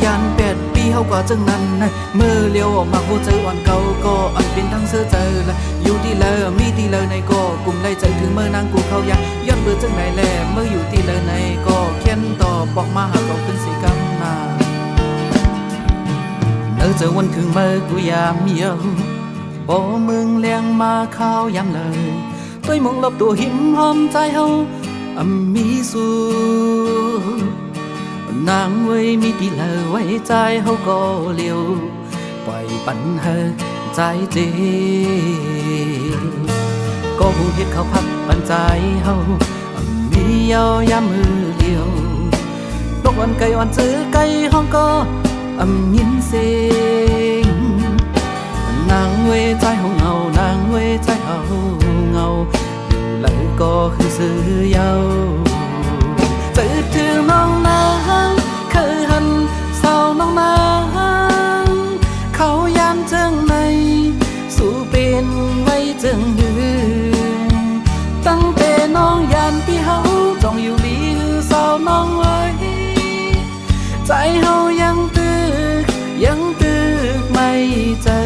ยาน8 ปีเฮาก็จังนั้นเมื่อเลี้ยวออกมาหัวใจอ่อนเก่าก็อันเป็นทางเสื้อเจอละอยู่ที่เลอมีที่เลอในก็กลุ่มได้ใจถึงเมื่อนางกูเขาอยากย้อนเบื่อจังไหนแลเมื่ออยู่ที่เลอในก็เขียนต่อบอกมาหาเขาขึ้นสิกำนาเจอวันถึงเมื่อกูยามเยอะบ่มึงแรงมาข้าวยามเลยต้วยมองลบตัวหิมหอมใจเฮามีสู้นางไว้มีที่เลอไว้ใจเฮาก็เลี้ยวปล่อยปันเฮอใจเจก็หูเฮ็ดเขาพักปันใจเฮามียาวยามมือเลี้ยวตกวันไก่อ่อนซื้อไก่ห้องก็ยินเสียงนางเวใจเฮาเงานางเวใจเฮาเงาอยู่เลยก็คือซื้อยาวจืดถือน้องนางเคยหันเศร้าน้องนางเขายามเจิงในสู่เป็นไว้เจิงยืนตั้งแต่น้องยานพี่เฮาจ้องอยู่ลีเศร้าน้องไว้ใจเฮายังตึกไม่เจอ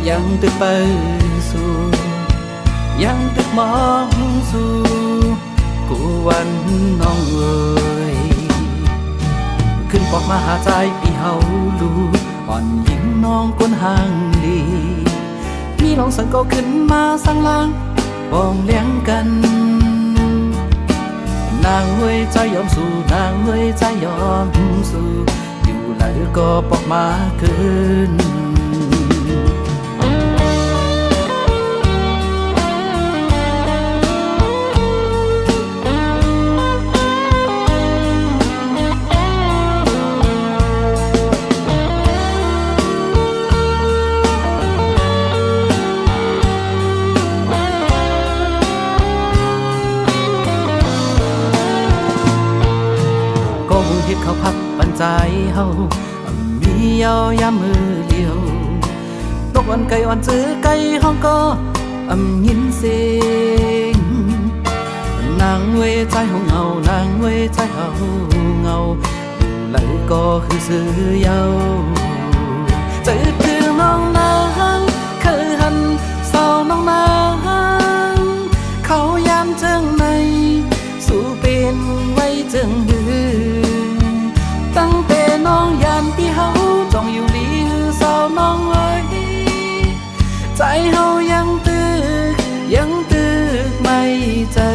ยังตึกไปสู่ยังตึกมองสู่กูวันน้องเอ๋ยขึ้นปอกมาหาใจพี่เฮาลูอ่อนหญิงน้องก้นห่างลีมีลองสังก็ขึ้นมาสังลางบองเลี้ยงกันนางเว้ยใจยอมสู้นางเว้ยใจยอมสู้อยู่แล้วก็ปอกมาคืนเฮ็ดเขาพักปันใจเฮามียาวยามมือเลี้ยวตกวันไก่อ่อนซื้อไก่ห้องก็ยินเสียงนางเวใจเฮาเงานางเวใจเฮาเงาอยู่เลยก็คือซื้อยาวจืดถือน้องนางเคยหันเศร้าน้องนางเขายามเจิงในสู่เป็นไว้เจิงยืนตั้งแต่น้องยานพี่เฮาจ้องอยู่ลีเศร้าน้องไว้ใจเฮายังตึกไม่เจอ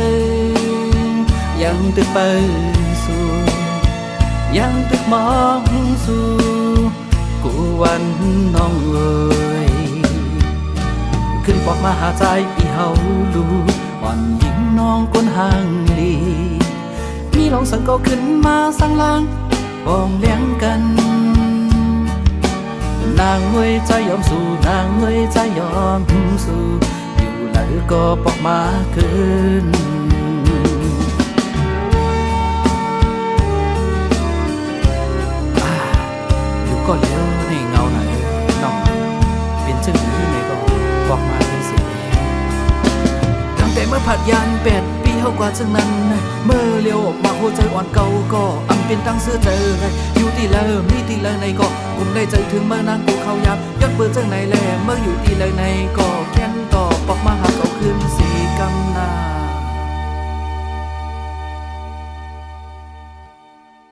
ยังตึกไปสู่ยังตึกมองสู่กูวันน้องเอ๋ยขึ้นปอกมาหาใจพี่เฮาลูอ่อนหญิงน้องก้นห่างลีมีลองสังก็ขึ้นมาสังลางบองเลี้ยงกันนางเว้ยใจยอมสู้นางเว้ยใจยอมสู้อยู่แล้วก็ปอกมาคืนอยู่ก็เลี้ยวในเงาไหนน้องเป็นจึงที่ไหนก็บอกมาเป็นสิตั้งแต่เมื่อผัดยาน8 ปีเฮากว่าจังนั้นเมื่อเลี้ยวออกมาหัวใจอ่อนเก่าก็เป็นตั้งเสื้อเจออยู่ที่เลอมีที่เลอในก็กลุ่มได้ใจถึงเมื่อนางกูเขายับยอดเบื่อจังไหนแลเมื่ออยู่ที่เลอในก็แค้นต่อปอกมาหา